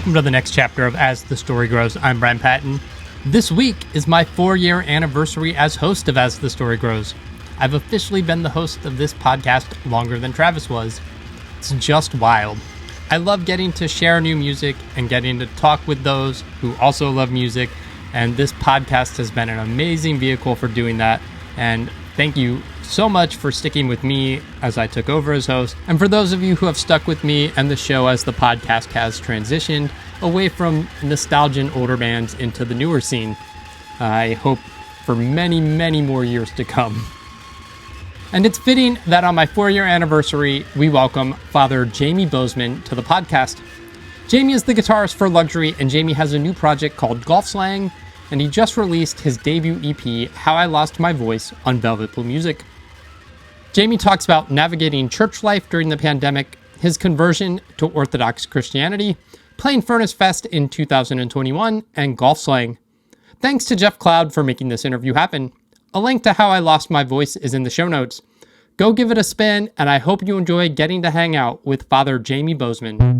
Welcome to the next chapter of As the Story Grows. I'm Brian Patton. This week is my 4-year anniversary as host of As the Story Grows. I've officially been the host of this podcast longer than Travis was. It's just wild. I love getting to share new music and getting to talk with those who also love music, and this podcast has been an amazing vehicle for doing that. And thank you so much for sticking with me as I took over as host. And for those of you who have stuck with me and the show as the podcast has transitioned away from nostalgia and older bands into the newer scene, I hope for many, many more years to come. And it's fitting that on my 4-year anniversary, we welcome Father Jamey Bozeman to the podcast. Jamey is the guitarist for Luxury and Jamey has a new project called Golf Slang, and he just released his debut EP, How I Lost My Voice, on Velvet Blue Music. Jamey talks about navigating church life during the pandemic, his conversion to Orthodox Christianity, playing Furnace Fest in 2021, and Golf Slang. Thanks to Jeff Cloud for making this interview happen. A link to How I Lost My Voice is in the show notes. Go give it a spin, and I hope you enjoy getting to hang out with Father Jamey Bozeman.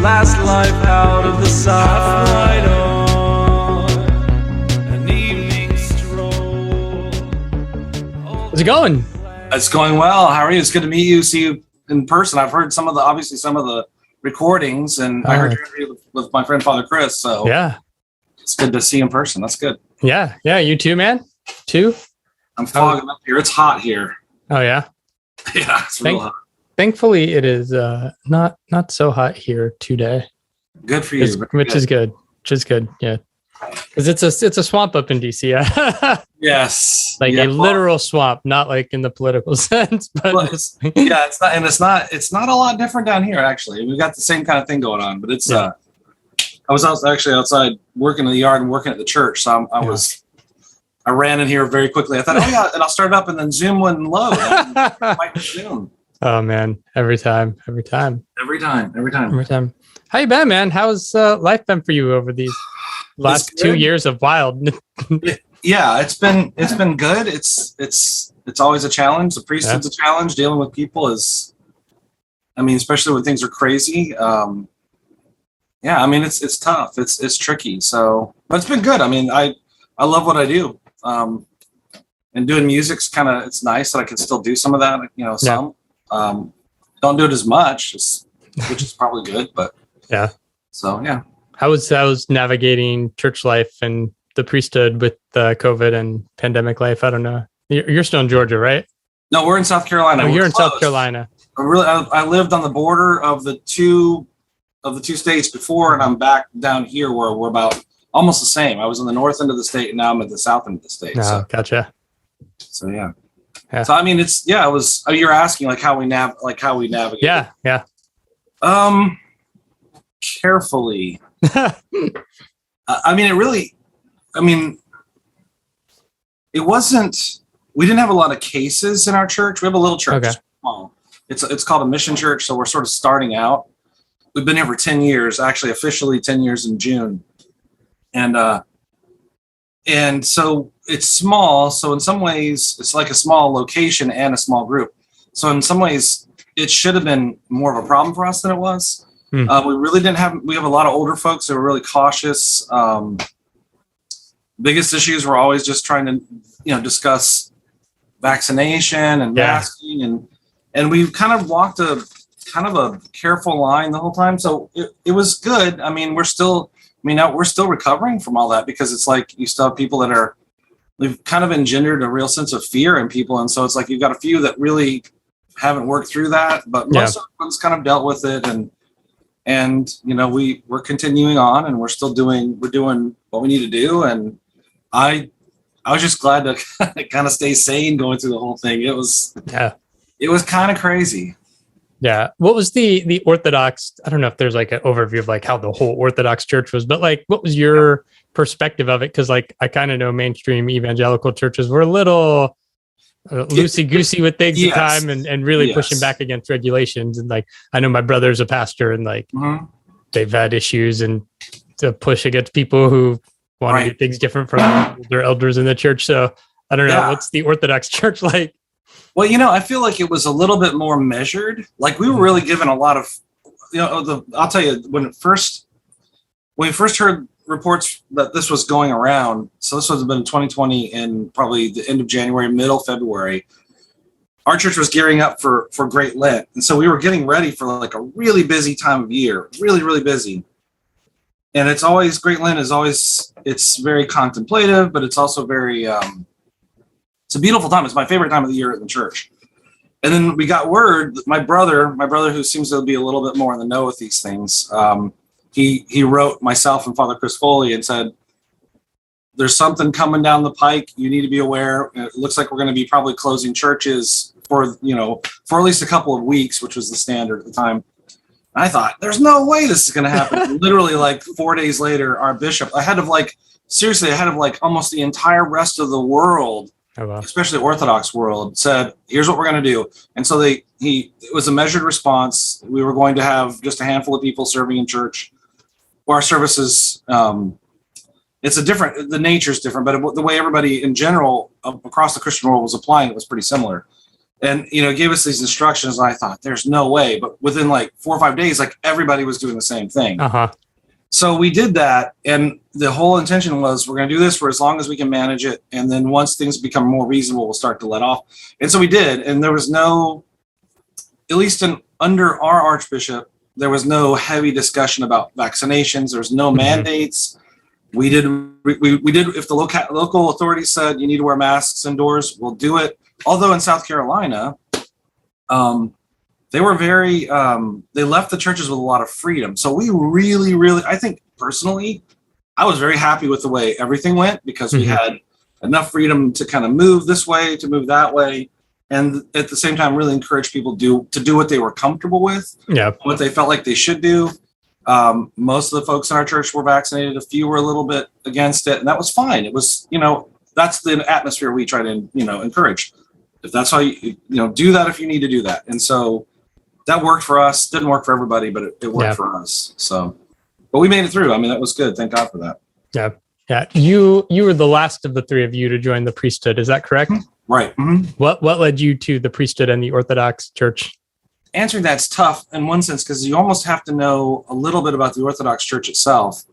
Last life out of the side on an evening stroll. How's it going? It's going well. How are you? It's good to meet you, see you in person. I've heard some of the recordings, and I heard your interview with my friend Father Chris. So yeah, it's good to see you in person. That's good. Yeah, you too, man. Too. I'm fogging up here. It's hot here. Oh yeah. Yeah, it's real hot. Thankfully, it is not so hot here today. Good for you, which is good. Yeah, because it's a swamp up in DC. Yes, like a literal swamp, not like in the political sense. But well, it's not, and it's not a lot different down here. Actually, we've got the same kind of thing going on. But it's I was actually outside working in the yard and working at the church, so I ran in here very quickly. I thought, and I'll start it up, and then Zoom wouldn't load. Might Zoom. Oh man, every time. How you been, man? How's life been for you over these last 2 years of wild? Yeah, it's been good. It's always a challenge. The priesthood's a challenge. Dealing with people especially when things are crazy. It's tough. It's tricky. So, but it's been good. I love what I do. And doing music's it's nice that I can still do some of that. Some. Don't do it as much, which is probably good, but yeah. So yeah. How was navigating church life and the priesthood with COVID and pandemic life? I don't know. You're still in Georgia, right? No, we're in South Carolina. Oh, you're in South Carolina. I lived on the border of the two states before, and I'm back down here where we're about almost the same. I was in the north end of the state, and now I'm at the south end of the state. Oh, gotcha. So yeah. So it was. You're asking how we navigate. Yeah. Carefully. It wasn't. We didn't have a lot of cases in our church. We have a little church. Okay. Small. It's called a mission church, so we're sort of starting out. We've been here for 10 years. Actually, officially 10 years in June, and so it's small. So in some ways, it's like a small location and a small group. So in some ways, it should have been more of a problem for us than it was. We really didn't have. We have a lot of older folks that are really cautious. Biggest issues were always just trying to, discuss vaccination and masking, and we kind of walked a careful line the whole time. So it was good. We're still recovering from all that, because it's like you still have people that we've kind of engendered a real sense of fear in people. And so it's like, you've got a few that really haven't worked through that, but most of us kind of dealt with it. And we're continuing on, and we're doing what we need to do. And I I was just glad to kind of stay sane going through the whole thing. It was kind of crazy. Yeah. What was the Orthodox? I don't know if there's like an overview of like how the whole Orthodox church was, but like, what was your perspective of it? Because like I kind of know mainstream evangelical churches were a little loosey goosey with things at the time and really pushing back against regulations. And like I know my brother's a pastor, and like they've had issues and to push against people who want to do things different from their elders in the church. So I don't know, what's the Orthodox church like? Well, I feel like it was a little bit more measured. Like we were really given a lot of, I'll tell you, when we first heard reports that this was going around, so this would have been 2020 and probably the end of January, middle February, our church was gearing up for Great Lent. And so we were getting ready for like a really busy time of year, really, really busy. And it's always, Great Lent is always, it's very contemplative, but it's also very, it's a beautiful time. It's my favorite time of the year at the church. And then we got word, my brother who seems to be a little bit more in the know with these things, he wrote myself and Father Chris Foley and said, there's something coming down the pike. You need to be aware. It looks like we're going to be probably closing churches for at least a couple of weeks, which was the standard at the time. And I thought, there's no way this is going to happen. Literally like 4 days later, our bishop, ahead of almost the entire rest of the world, especially Orthodox world, said, here's what we're going to do. And so it was a measured response. We were going to have just a handful of people serving in church. Our services, the nature's different, but the way everybody in general across the Christian world was applying it was pretty similar. And, it gave us these instructions. And I thought, there's no way. But within like 4 or 5 days, like everybody was doing the same thing. So we did that. And the whole intention was, we're going to do this for as long as we can manage it. And then once things become more reasonable, we'll start to let off. And so we did. And there was at least under our Archbishop, there was no heavy discussion about vaccinations. There was no mandates. We did if the local authorities said you need to wear masks indoors, we'll do it. Although in South Carolina, they were they left the churches with a lot of freedom. So we really, really, I think personally, I was very happy with the way everything went because we had enough freedom to kind of move this way, to move that way. And at the same time, really encourage people to do what they were comfortable with, what they felt like they should do. Most of the folks in our church were vaccinated. A few were a little bit against it, and that was fine. It was, that's the atmosphere we try to, encourage. If that's how you do that, if you need to do that. And so that worked for us. Didn't work for everybody, but it worked for us. So, but we made it through. I mean, that was good. Thank God for that. Yeah. Yeah. You were the last of the three of you to join the priesthood. Is that correct? Right. Mm-hmm. What led you to the priesthood and the Orthodox Church? Answering that's tough in one sense, because you almost have to know a little bit about the Orthodox Church itself.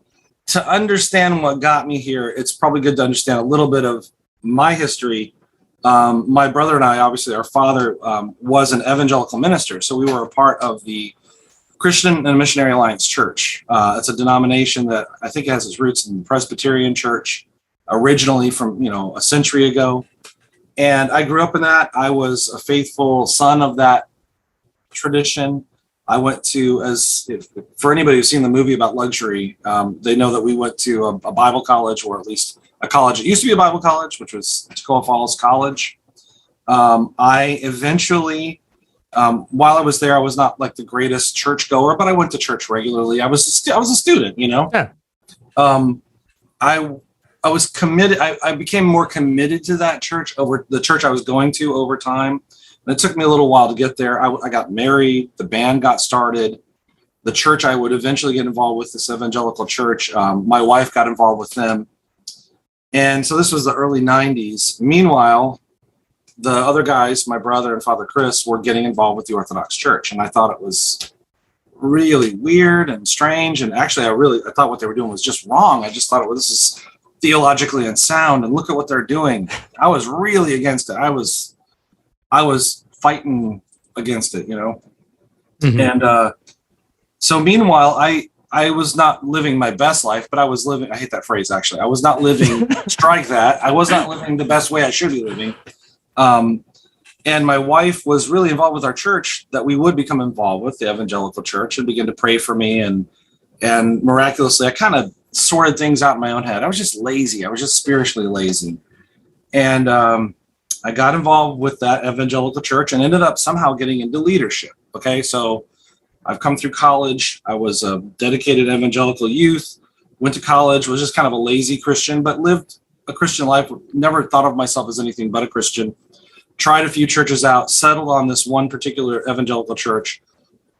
To understand what got me here, it's probably good to understand a little bit of my history. My brother and I, obviously, our father was an evangelical minister, so we were a part of the Christian and Missionary Alliance Church. It's a denomination that I think has its roots in the Presbyterian Church, originally from a century ago. And I grew up in that. I was a faithful son of that tradition. I went to, for anybody who's seen the movie about Luxury, they know that we went to a Bible college, or at least a college. It used to be a Bible college, which was Tacoma Falls College. I eventually, while I was there, I was not like the greatest church goer, but I went to church regularly. I was a student, Yeah. I was committed. I became more committed to that church over the church I was going to over time. And it took me a little while to get there. I got married. The band got started. The church I would eventually get involved with, this evangelical church. My wife got involved with them. And so this was the early 90s. Meanwhile, the other guys, my brother and Father Chris, were getting involved with the Orthodox Church. And I thought it was really weird and strange. And actually, I thought what they were doing was just wrong. I just thought, this is theologically unsound. And look at what they're doing. I was really against it. I was fighting against it, Mm-hmm. And so meanwhile, I was not living my best life, but I was living, I hate that phrase, actually. I was not living, strike that. I was not living the best way I should be living. And my wife was really involved with our church, that we would become involved with, the evangelical church, and begin to pray for me. And miraculously, I kind of sorted things out in my own head. I was just lazy. I was just spiritually lazy. And I got involved with that evangelical church and ended up somehow getting into leadership. Okay, so I've come through college. I was a dedicated evangelical youth, went to college, was just kind of a lazy Christian, but lived a Christian life. Never thought of myself as anything but a Christian. Tried a few churches out, settled on this one particular evangelical church.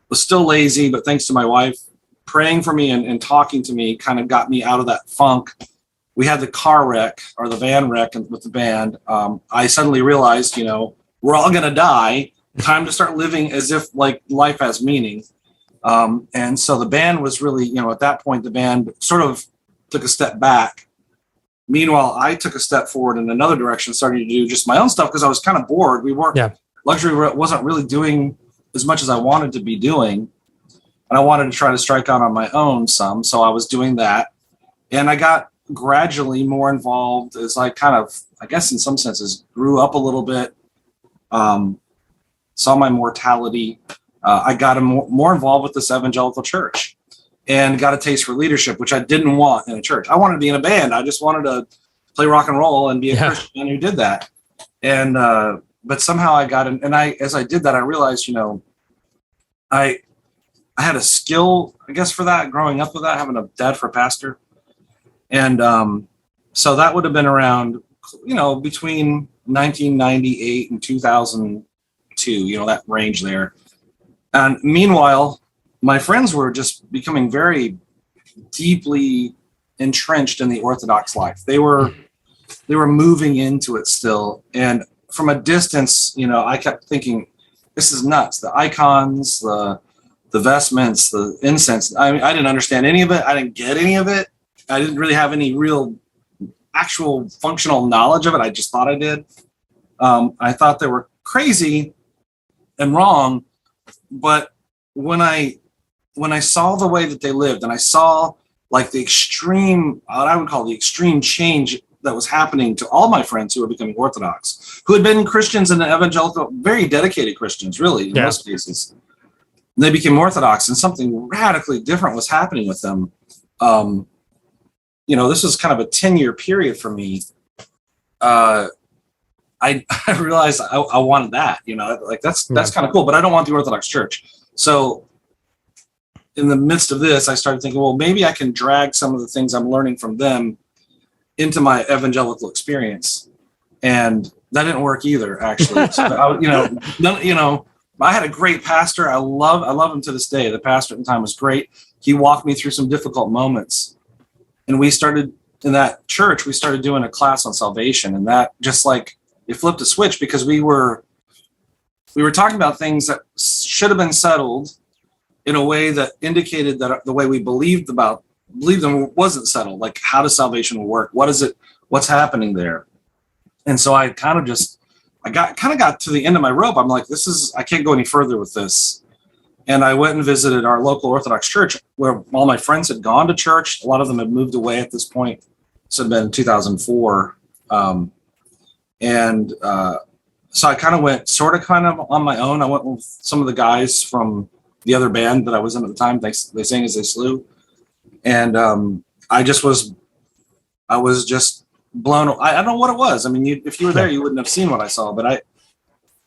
Was still lazy, but thanks to my wife praying for me and talking to me kind of got me out of that funk. We had the car wreck or the van wreck with the band. I suddenly realized, we're all going to die. Time to start living as if like life has meaning. And so the band was really, at that point, the band sort of took a step back. Meanwhile, I took a step forward in another direction, starting to do just my own stuff because I was kind of bored. Luxury wasn't really doing as much as I wanted to be doing. And I wanted to try to strike out on my own some. So I was doing that. And I got gradually more involved as I kind of, I guess in some senses, grew up a little bit, saw my mortality. I got more involved with this evangelical church and got a taste for leadership, which I didn't want in a church. I wanted to be in a band. I just wanted to play rock and roll and be a Christian who did that. And, but somehow I got in, and as I did that, I realized, I had a skill, I guess, for that, growing up with that, having a dad for a pastor. And so that would have been around, between 1998 and 2002, that range there. And meanwhile, my friends were just becoming very deeply entrenched in the Orthodox life. They were moving into it still. And from a distance, I kept thinking, this is nuts. The icons, the vestments, the incense. I didn't understand any of it. I didn't get any of it. I didn't really have any real actual functional knowledge of it. I just thought I did. I thought they were crazy and wrong. But when I saw the way that they lived and I saw like the extreme, what I would call the extreme change that was happening to all my friends who were becoming Orthodox, who had been Christians and evangelical, very dedicated Christians, really, in most cases. They became Orthodox and something radically different was happening with them. This was kind of a 10-year period for me. I realized I wanted that, that's kind of cool, but I don't want the Orthodox Church. So in the midst of this, I started thinking, well, maybe I can drag some of the things I'm learning from them into my evangelical experience. And that didn't work either, actually. So I had a great pastor. I love him to this day. The pastor at the time was great. He walked me through some difficult moments. And we started in that church, we started doing a class on salvation. And that just like, it flipped a switch because we were talking about things that should have been settled in a way that indicated that the way we believed them wasn't settled. Like, how does salvation work? What is it? What's happening there? And so I got to the end of my rope. I'm like, I can't go any further with this. And I went and visited our local Orthodox church where all my friends had gone to church. A lot of them had moved away at this point. This had been 2004. So I kind of went on my own. I went with some of the guys from the other band that I was in at the time. They sang as they slew. And I was just blown. I don't know what it was. I mean, if you were there, you wouldn't have seen what I saw, but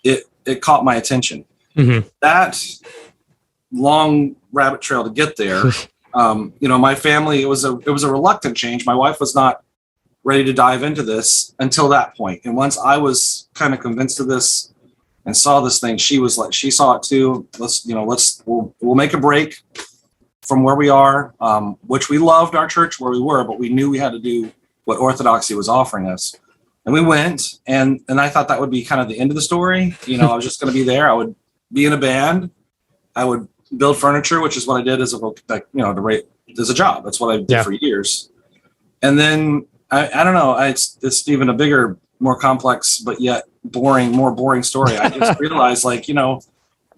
it caught my attention. Mm-hmm. That long rabbit trail to get there. My family, it was a reluctant change. My wife was not ready to dive into this until that point. And once I was kind of convinced of this and saw this thing, she saw it too. We'll make a break from where we are, which we loved our church where we were, but we knew we had to do what Orthodoxy was offering us. And we went, and I thought that would be kind of the end of the story. I was just going to be there. I would be in a band. I would build furniture, which is what I did as a job. That's what I did for years. And then I don't know. It's even a bigger, more complex, but yet more boring story. I just realized,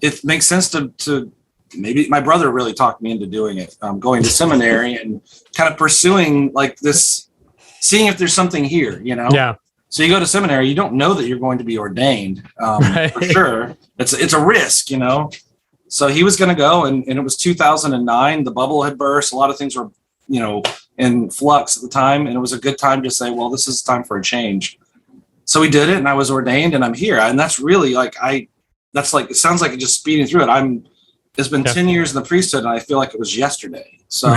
it makes sense to maybe my brother really talked me into doing it. Going to seminary and kind of pursuing this, seeing if there's something here. Yeah. So you go to seminary, you don't know that you're going to be ordained. Right. For sure, it's a risk. So he was going to go, and it was 2009. The bubble had burst. A lot of things were, in flux at the time, and it was a good time to say, well, this is time for a change. so we did it, and I was ordained, and I'm here. And that's really like, it sounds like it just speeding through it. It's been 10 years in the priesthood, and I feel like it was yesterday. So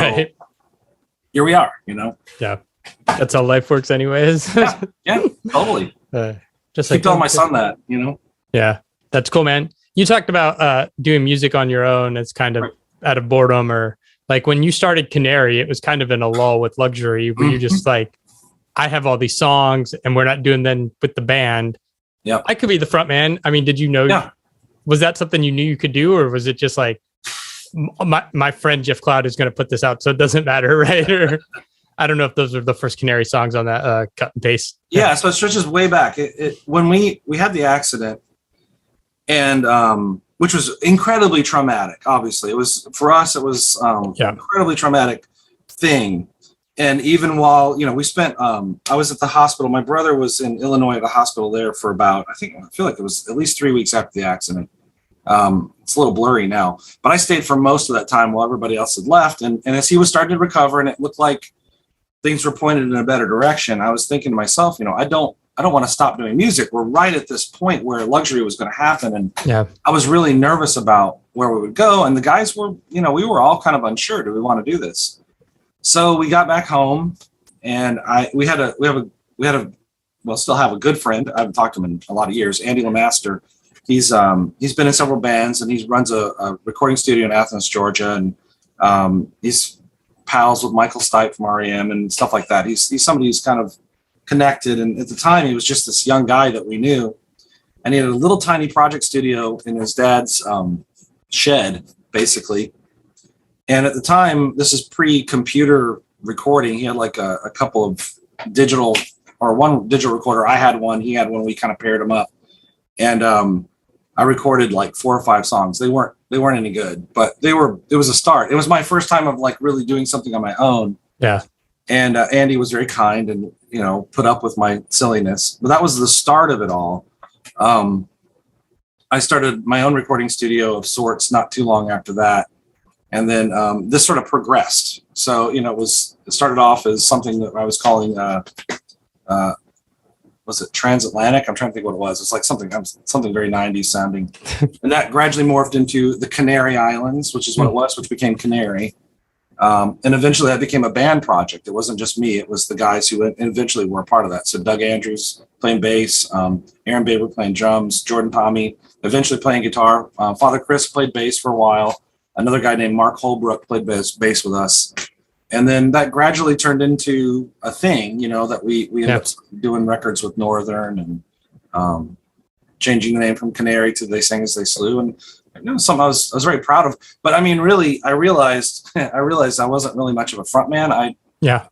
here we are, Yeah. That's how life works anyways. yeah, totally. Just keep telling my son that, Yeah, that's cool, man. You talked about doing music on your own as kind of out of boredom, or like when you started Canary, it was kind of in a lull with Luxury, where you just like, I have all these songs and we're not doing them with the band. Yeah, I could be the front man. I mean, did you know? Yeah. Was that something you knew you could do, or was it just like my friend Jeff Cloud is going to put this out, so it doesn't matter, right? Or I don't know if those are the first Canary songs on that cut and paste. Yeah, so it stretches way back. When we had the accident, and which was incredibly traumatic. Obviously, it was for us. It was incredibly traumatic thing. And even while we spent, I was at the hospital. My brother was in Illinois at a hospital there for about, I feel like it was at least 3 weeks after the accident. It's a little blurry now, but I stayed for most of that time while everybody else had left. And as he was starting to recover, and it looked like things were pointed in a better direction, I was thinking to myself, I don't want to stop doing music. We're right at this point where Luxury was going to happen. And I was really nervous about where we would go. And the guys were, we were all kind of unsure. Do we want to do this? So we got back home, and we still have a good friend. I haven't talked to him in a lot of years, Andy Lamaster. He's been in several bands, and he runs a recording studio in Athens, Georgia. And he's pals with Michael Stipe from REM and stuff like that. He's somebody who's kind of connected. And at the time, he was just this young guy that we knew. And he had a little tiny project studio in his dad's shed, basically. And at the time, this is pre-computer recording. He had like a couple of digital, or one digital recorder. I had one. He had one. We kind of paired them up. And I recorded like 4 or 5 songs. They weren't any good, but it was a start. It was my first time of like really doing something on my own. Yeah. And Andy was very kind and, put up with my silliness. But that was the start of it all. I started my own recording studio of sorts not too long after that. And then this sort of progressed. So, it started off as something that I was calling, was it transatlantic? I'm trying to think what it was. It's like something very 90s sounding. And that gradually morphed into the Canary Islands, which is what it was, which became Canary. And eventually that became a band project. It wasn't just me. It was the guys who eventually were a part of that. So Doug Andrews playing bass, Aaron Baber playing drums, Jordan Tommy eventually playing guitar. Father Chris played bass for a while. Another guy named Mark Holbrook played bass with us. And then that gradually turned into a thing, that we ended up doing records with Northern and changing the name from Canary to They Sang As They Slew. And something I was very proud of. But I mean, really, I realized I wasn't really much of a front man. I'm not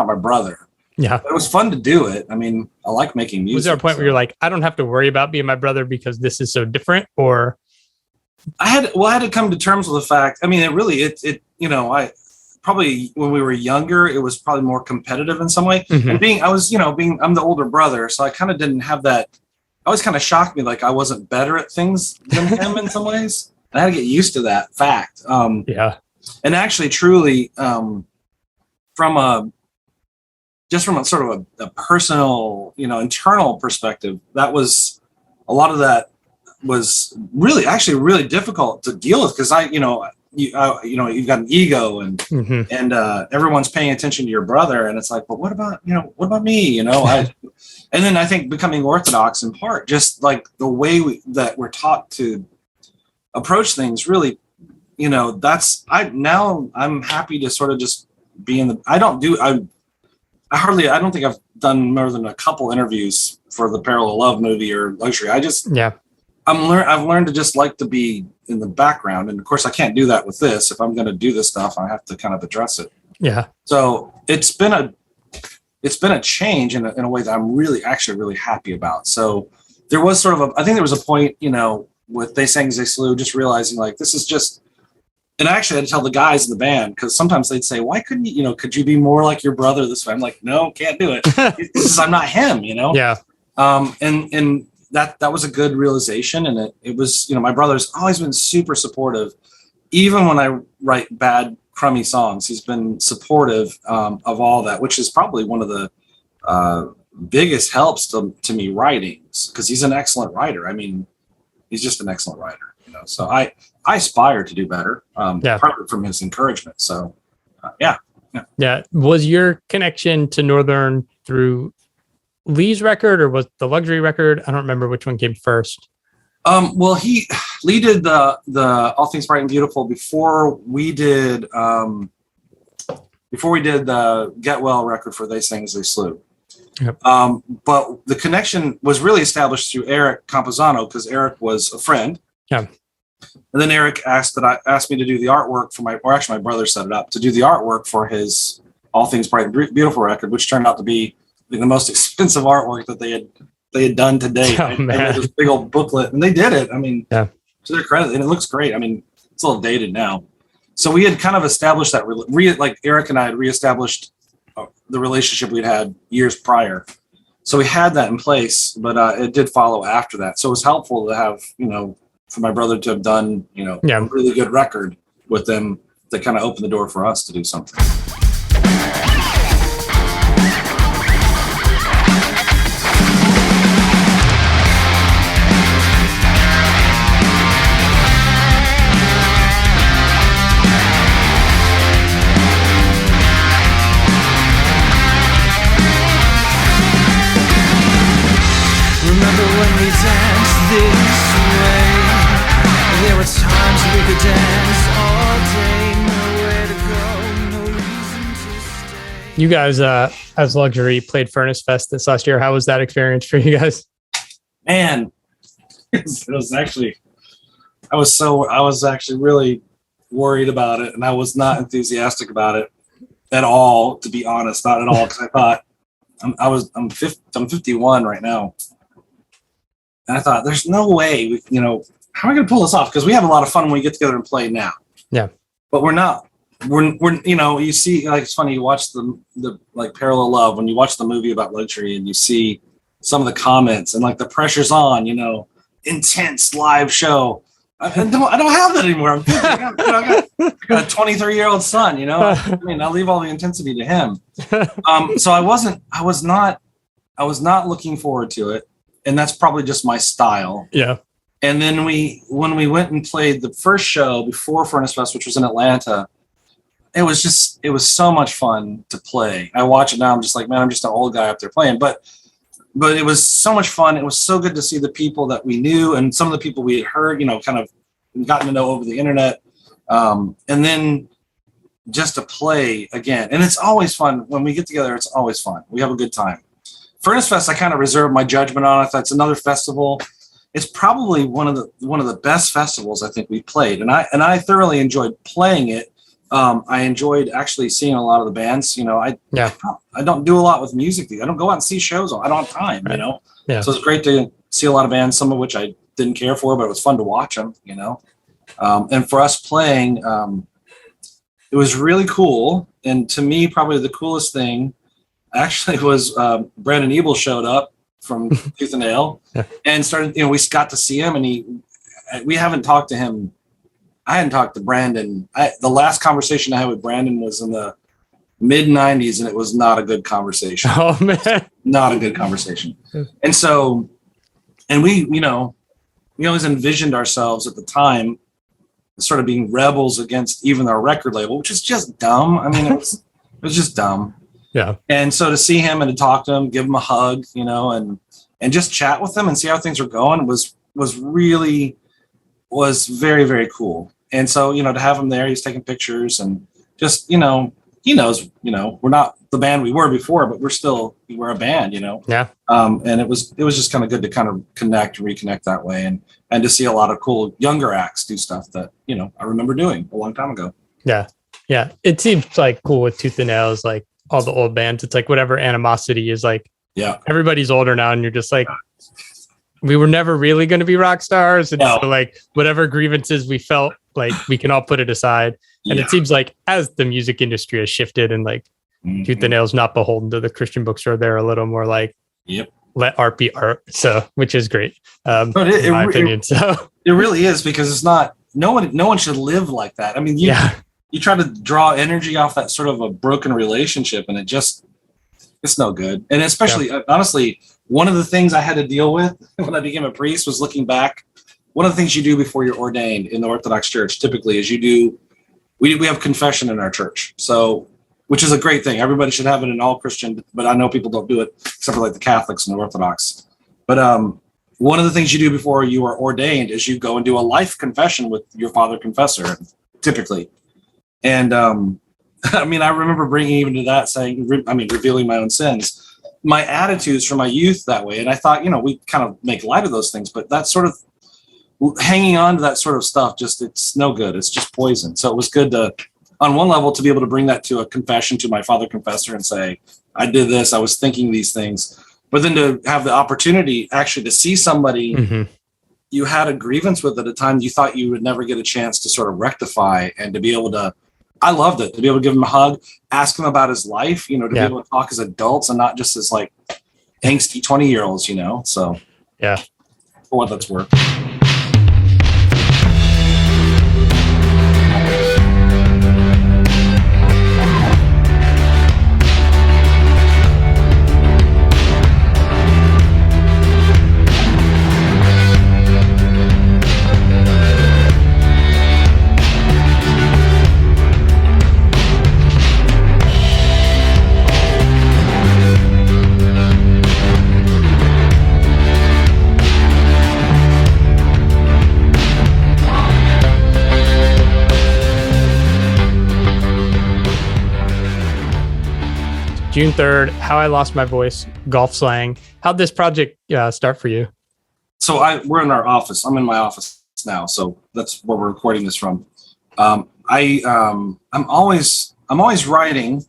my brother. Yeah. But it was fun to do it. I mean, I like making music. Was there a point where you're like, I don't have to worry about being my brother because this is so different? Or I had to come to terms with the fact. I mean, I probably when we were younger, it was probably more competitive in some way. And I'm the older brother, so I kind of didn't have that. Always kind of shocked me, like I wasn't better at things than him in some ways. And I had to get used to that fact. And actually, truly, from a sort of a personal, internal perspective, that was a lot of that was really difficult to deal with because you've got an ego and everyone's paying attention to your brother, and it's like, but what about me? And then I think becoming Orthodox in part, just like the way that we're taught to approach things, really, I'm happy to sort of just be in the. I don't think I've done more than a couple interviews for the Parallel Love movie or Luxury. I've learned to just like to be in the background. And of course I can't do that with this. If I'm going to do this stuff, I have to kind of address it. Yeah. So it's been a change in a way that I'm really happy about. So there was I think there was a point, with They Sang As They Slew, just realizing like, this is just, and I actually had to tell the guys in the band, because sometimes they'd say, why couldn't you, could you be more like your brother this way? I'm like, no, can't do it. I'm not him, Yeah. And that was a good realization. And it was, my brother's always been super supportive. Even when I write bad, crummy songs, he's been supportive of all that, which is probably one of the biggest helps to me writings, because he's an excellent writer. I mean, he's just an excellent writer, you know. So I aspire to do better, partly from his encouragement. So yeah. Was your connection to Northern through Lee's record, or was the Luxury record? I don't remember which one came first. Well, Lee did the All Things Bright and Beautiful before we did the Get Well record for They Sang As They Slew. Yep. But the connection was really established through Eric Camposano, because Eric was a friend. Yeah. And then Eric asked me to do the artwork for my brother set it up to do the artwork for his All Things Bright and Beautiful record, which turned out to be the most expensive artwork that they had done to date. Oh, they had this big old booklet, and they did it. I mean, to their credit, and it looks great. I mean, it's a little dated now. So we had kind of established that, like Eric and I had reestablished the relationship we'd had years prior. So we had that in place, but it did follow after that. So it was helpful to have, you know, for my brother to have done, you know, a really good record with them that kind of opened the door for us to do something. Remember when we danced this way? There were times we could dance all day. Nowhere to go, no reason to stay. You guys, as Luxury, played Furnace Fest this last year. How was that experience for you guys? Man, it was actually, I was actually really worried about it, and I was not enthusiastic about it at all, to be honest, not at all, because I thought I'm 51 right now. And I thought, there's no way, you know, how am I going to pull this off? Because we have a lot of fun when we get together and play now. Yeah. But we're not. We're you know, you see, like, it's funny, you watch the like Parallel Love, when you watch the movie about Luxury and you see some of the comments and like the pressure's on, you know, intense live show. I don't have that anymore. I'm 50. I got a 23-year-old son, you know. I mean, I leave all the intensity to him. So I was not looking forward to it. And that's probably just my style. Yeah. And then when we went and played the first show before Furnace Fest, which was in Atlanta, it was so much fun to play. I watch it now, I'm just like, man, I'm just an old guy up there playing. But it was so much fun. It was so good to see the people that we knew and some of the people we had heard, you know, kind of gotten to know over the internet. And then just to play again. And it's always fun. When we get together, it's always fun. We have a good time. Furnace Fest, I kind of reserve my judgment on it. That's another festival. It's probably one of the best festivals I think we played, and I thoroughly enjoyed playing it. I enjoyed actually seeing a lot of the bands. You know, I don't do a lot with music. I don't go out and see shows. I don't have time. Right. You know, so it's great to see a lot of bands, some of which I didn't care for, but it was fun to watch them. You know, and for us playing, it was really cool. And to me, probably the coolest thing actually was Brandon Ebel showed up from Tooth and Nail and started, you know, we got to see him, and we haven't talked to him. I hadn't talked to Brandon. The last conversation I had with Brandon was in the mid 90s, and it was not a good conversation. Oh man, not a good conversation. And so, and we, you know, we always envisioned ourselves at the time sort of being rebels against even our record label, which is just dumb. I mean, it was just dumb. Yeah. And so to see him and to talk to him, give him a hug, you know, and just chat with him and see how things were going was very, very cool. And so, you know, to have him there, he's taking pictures and just, you know, he knows, you know, we're not the band we were before, but we're a band, you know? Yeah. And it was just kind of good to kind of connect and reconnect that way and to see a lot of cool younger acts do stuff that, you know, I remember doing a long time ago. Yeah. Yeah. It seems like cool with Tooth and Nail is like all the old bands. It's like whatever animosity is like, everybody's older now and you're just like, we were never really going to be rock stars. And so like whatever grievances we felt, like we can all put it aside. And it seems like as the music industry has shifted and like Tooth and Nail's not beholden to the Christian bookstore, they're a little more like, let art be art. So, which is great. In my opinion. So it really is, because it's not, no one should live like that. I mean, you try to draw energy off that sort of a broken relationship, and it just, It's no good. And especially, honestly, one of the things I had to deal with when I became a priest was looking back. One of the things you do before you're ordained in the Orthodox Church typically is we have confession in our church. So, which is a great thing. Everybody should have it in all Christian, but I know people don't do it except for like the Catholics and the Orthodox. But one of the things you do before you are ordained is you go and do a life confession with your father confessor, typically. And I mean, I remember bringing even to that saying, revealing my own sins, my attitudes from my youth that way. And I thought, we kind of make light of those things, but that sort of hanging on to that sort of stuff, it's no good. It's just poison. So it was good to, on one level, to be able to bring that to a confession to my father confessor and say, I did this, I was thinking these things. But then to have the opportunity actually to see somebody you had a grievance with at a time you thought you would never get a chance to sort of rectify, and to be able to, I loved it, to be able to give him a hug, ask him about his life, to be able to talk as adults and not just as like angsty 20-year-olds, so yeah, for what that's worth. June 3rd, How I Lost My Voice, Golf Slang. How'd this project start for you? So we're in our office. I'm in my office now, so that's where we're recording this from. I'm always writing.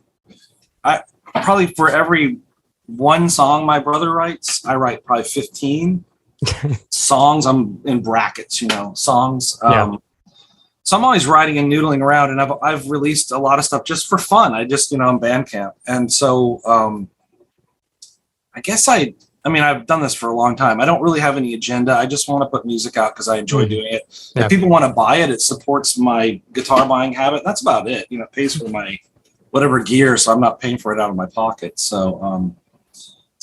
I probably for every one song my brother writes, I write probably 15 songs. I'm in brackets, songs. So I'm always writing and noodling around, and I've released a lot of stuff just for fun. I just, on Bandcamp. And so I guess I've done this for a long time. I don't really have any agenda. I just want to put music out because I enjoy doing it. If people want to buy it, it supports my guitar buying habit. That's about it. It pays for my whatever gear, so I'm not paying for it out of my pocket. So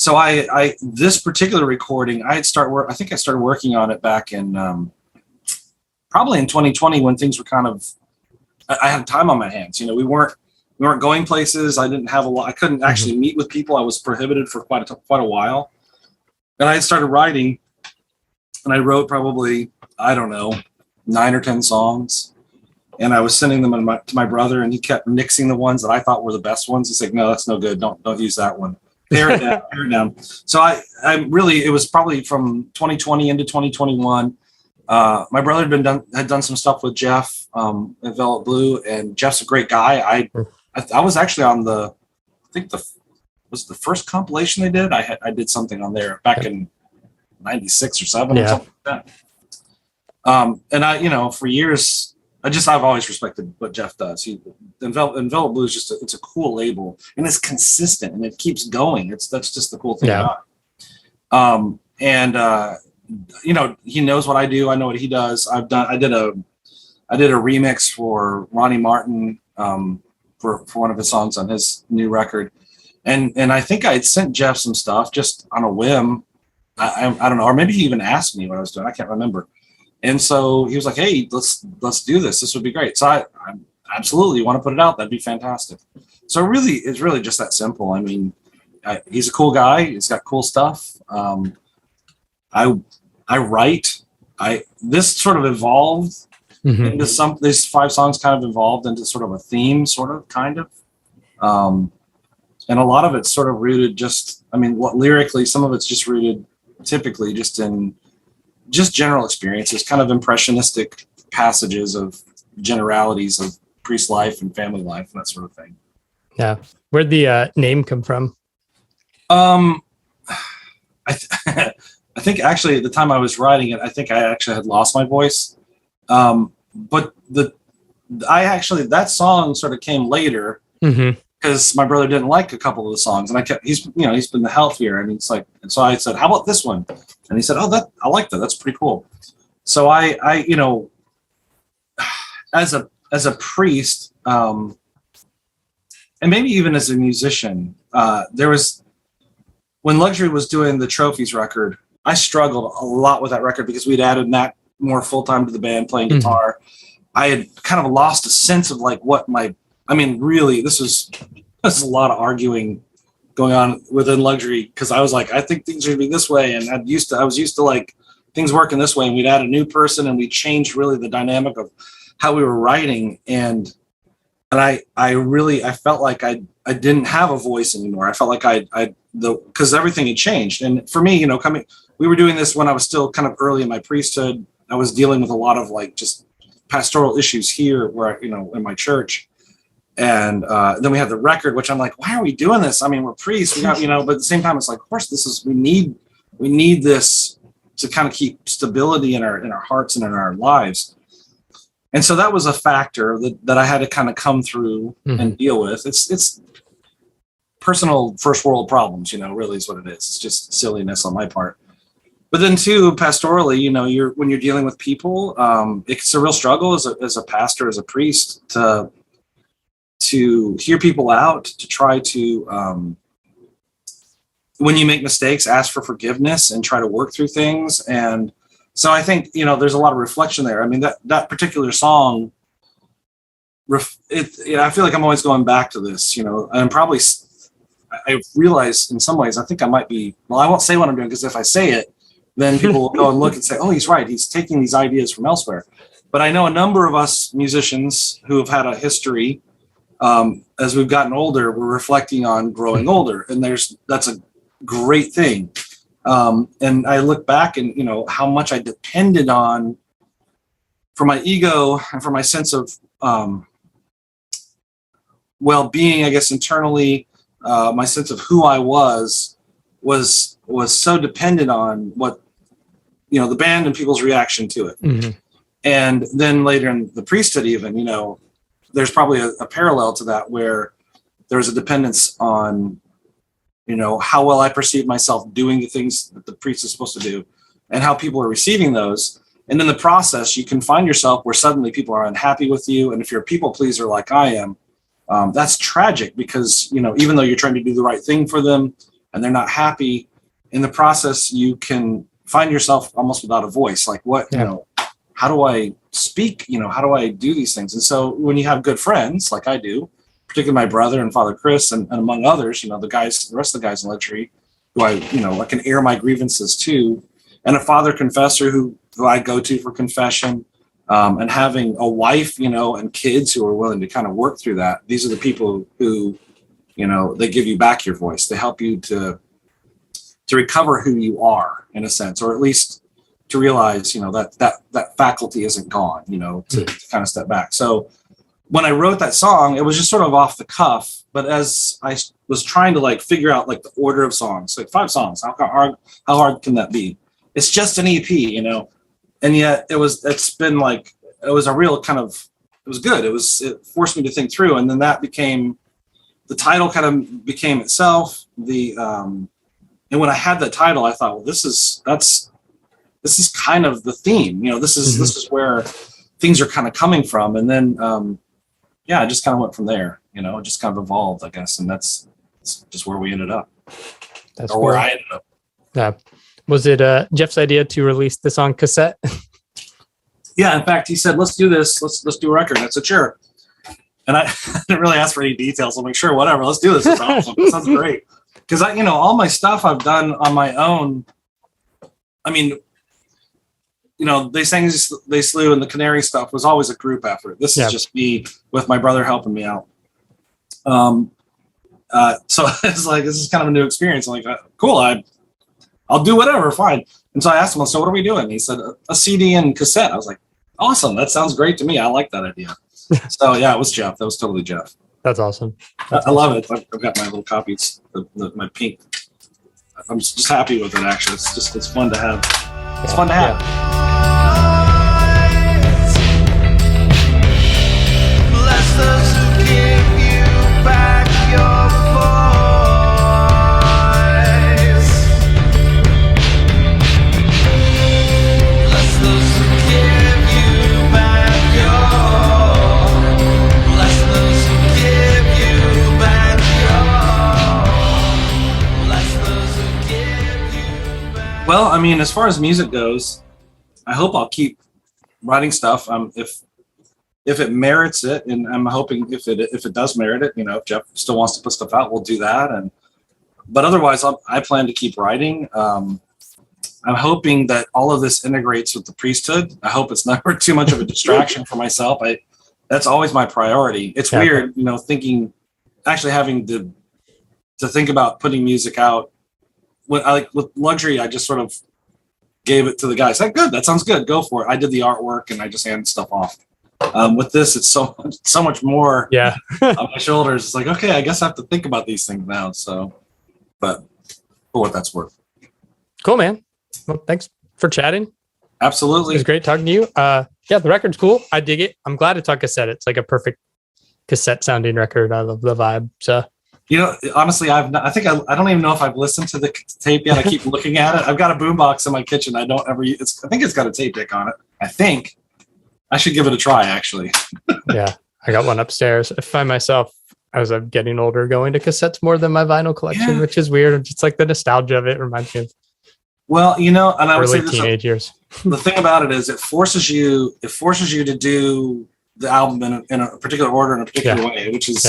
I this particular recording, I think I started working on it back in probably in 2020 when things were kind of, I had time on my hands. We weren't going places. I didn't have a lot. I couldn't actually meet with people. I was prohibited for quite a while. And I started writing, and I wrote probably, 9 or 10 songs. And I was sending them to my brother, and he kept nixing the ones that I thought were the best ones. He's like, no, that's no good. Don't use that one. Pare it down. So I really, it was probably from 2020 into 2021. My brother had done some stuff with Jeff at Velvet Blue, and Jeff's a great guy. I was actually on the first compilation they did. I did something on there back in 96 or 7 or something like that. And I, for years, I've always respected what Jeff does. Velvet Blue is it's a cool label, and it's consistent and it keeps going. That's just the cool thing about it. He knows what I do. I know what he does. I did a remix for Ronnie Martin for one of his songs on his new record, and I think I had sent Jeff some stuff just on a whim. I don't know, or maybe he even asked me what I was doing. I can't remember. And so he was like, "Hey, let's do this. This would be great." So I absolutely want to put it out. That'd be fantastic. So it's really just that simple. I mean, he's a cool guy. He's got cool stuff. I write. This sort of evolved into these 5 songs kind of evolved into sort of a theme, kind of. And a lot of it's sort of rooted lyrically, some of it's just rooted typically just in just general experiences, kind of impressionistic passages of generalities of priest life and family life and that sort of thing. Yeah. Where'd the name come from? I think actually at the time I was writing it, I think I actually had lost my voice. But that song sort of came later because my brother didn't like a couple of the songs, and he's been the healthier, and it's like, and so I said, how about this one? And he said, oh, I like that. That's pretty cool. So I as a priest, and maybe even as a musician, there was, when Luxury was doing the Trophies record, I struggled a lot with that record because we'd added Matt more full-time to the band playing guitar. I had kind of lost a sense of like really, this was a lot of arguing going on within Luxury, because I was like, I think things should be this way, and I was used to like things working this way, and we'd add a new person and we changed really the dynamic of how we were writing, and I felt like I didn't have a voice anymore. I felt like because everything had changed, and for me, we were doing this when I was still kind of early in my priesthood. I was dealing with a lot of like just pastoral issues here where in my church. And then we have the record, which I'm like, why are we doing this? I mean, we're priests, we got, but at the same time, it's like, of course, we need this to kind of keep stability in our hearts and in our lives. And so that was a factor that I had to kind of come through and deal with. It's personal first world problems, really is what it is. It's just silliness on my part. But then too, pastorally, when you're dealing with people, it's a real struggle as a pastor, as a priest, to hear people out, to try to, when you make mistakes, ask for forgiveness and try to work through things. And so I think, there's a lot of reflection there. I mean, that particular song, I feel like I'm always going back to this, and probably I realize in some ways, I think I might be, I won't say what I'm doing, because if I say it, then people will go and look and say, oh, he's right. He's taking these ideas from elsewhere. But I know a number of us musicians who have had a history, as we've gotten older, we're reflecting on growing older, and that's a great thing. And I look back and how much I depended on, for my ego and for my sense of well-being, I guess internally, my sense of who I was so dependent on what the band and people's reaction to it. And then later in the priesthood, even there's probably a parallel to that, where there's a dependence on, how well I perceive myself doing the things that the priest is supposed to do and how people are receiving those. And in the process, you can find yourself where suddenly people are unhappy with you. And if you're a people pleaser like I am, that's tragic, because, even though you're trying to do the right thing for them and they're not happy, in the process, you can find yourself almost without a voice. Like how do I speak? How do I do these things? And so when you have good friends, like I do, particularly my brother and Father Chris, and among others, the rest of the guys in Luxury, who I can air my grievances to, and a father confessor who I go to for confession, and having a wife, and kids who are willing to kind of work through that. These are the people who, they give you back your voice. They help you to recover who you are, in a sense, or at least to realize, that faculty isn't gone, to kind of step back. So when I wrote that song, it was just sort of off the cuff. But as I was trying to figure out the order of songs, 5 songs, how hard can that be? It's just an EP, and yet it was a real kind of, it was good. It forced me to think through. And then that became, the title kind of became itself. And when I had that title, I thought, well, this is kind of the theme, this is where things are kind of coming from. And then, I just kind of went from there, it just kind of evolved, I guess. And that's just where we ended up. That's where I ended up. Yeah. Was it Jeff's idea to release this on cassette? Yeah. In fact, he said, let's do this. Let's do a record. I said, sure. And I didn't really ask for any details. I'm like, sure, whatever. Let's do this. It's awesome. It sounds great. Because all my stuff I've done on my own. I mean, They Sang, They Slew, and the Canary stuff was always a group effort. This is just me with my brother helping me out. So it's like, this is kind of a new experience. I'm like, cool, I'll do whatever, fine. And so I asked him, so what are we doing? He said, a CD and cassette. I was like, awesome, that sounds great to me. I like that idea. So yeah, it was Jeff. That was totally Jeff. That's awesome. I love it. I've got my little copies, my pink. I'm just happy with it, actually. It's fun to have. It's fun to have. Bless those who give you back your voice. Bless those who give you back your. Bless those who give you back your. Well, I mean, as far as music goes, I hope I'll keep writing stuff. If it merits it, and I'm hoping if it does merit it, if Jeff still wants to put stuff out, we'll do that. But otherwise, I plan to keep writing. I'm hoping that all of this integrates with the priesthood. I hope it's never too much of a distraction for myself. That's always my priority. It's weird, having to think about putting music out. With Luxury, I just sort of gave it to the guy. I said, good, that sounds good. Go for it. I did the artwork and I just handed stuff off. With this, it's so much more on my shoulders. It's like, okay, I guess I have to think about these things now. So, but for what that's worth. Cool, man. Well, thanks for chatting. Absolutely. It was great talking to you. The record's cool. I dig it. I'm glad it's on cassette. It's like a perfect cassette sounding record. I love the vibe. So, honestly, I don't even know if I've listened to the tape yet. I keep looking at it. I've got a boombox in my kitchen. I don't ever use. I think it's got a tape deck on it. I think I should give it a try, actually. Yeah, I got one upstairs. I find myself, as I'm getting older, going to cassettes more than my vinyl collection, which is weird. It's like the nostalgia of it reminds me of and I would say early teenage years. The thing about it is it forces you to do the album in a particular order, in a particular way, which is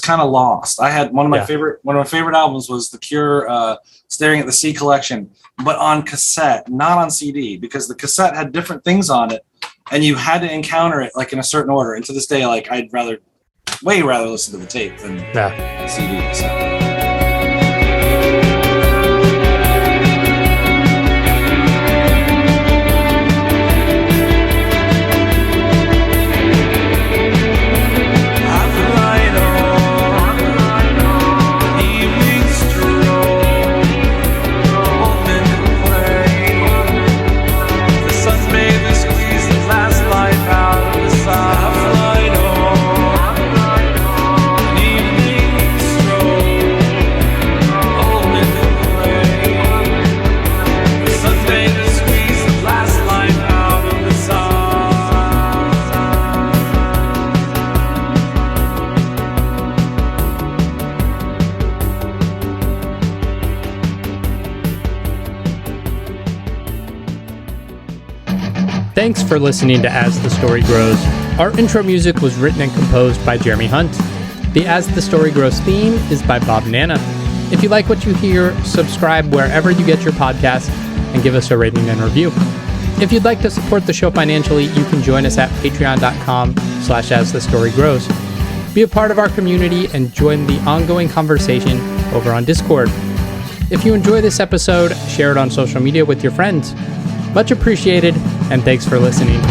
kind of lost. I had one of my favorite albums was The Cure, Staring at the Sea collection, but on cassette, not on CD, because the cassette had different things on it, and you had to encounter it like in a certain order. And to this day, like I'd way rather listen to the tape than the CD. So. Thanks for listening to As the Story Grows. Our intro music was written and composed by Jeremy Hunt. The As the Story Grows theme is by Bob Nana. If you like what you hear, subscribe wherever you get your podcasts and give us a rating and review. If you'd like to support the show financially, you can join us at patreon.com/asthestorygrows. Be a part of our community and join the ongoing conversation over on Discord. If you enjoy this episode, share it on social media with your friends. Much appreciated, and thanks for listening.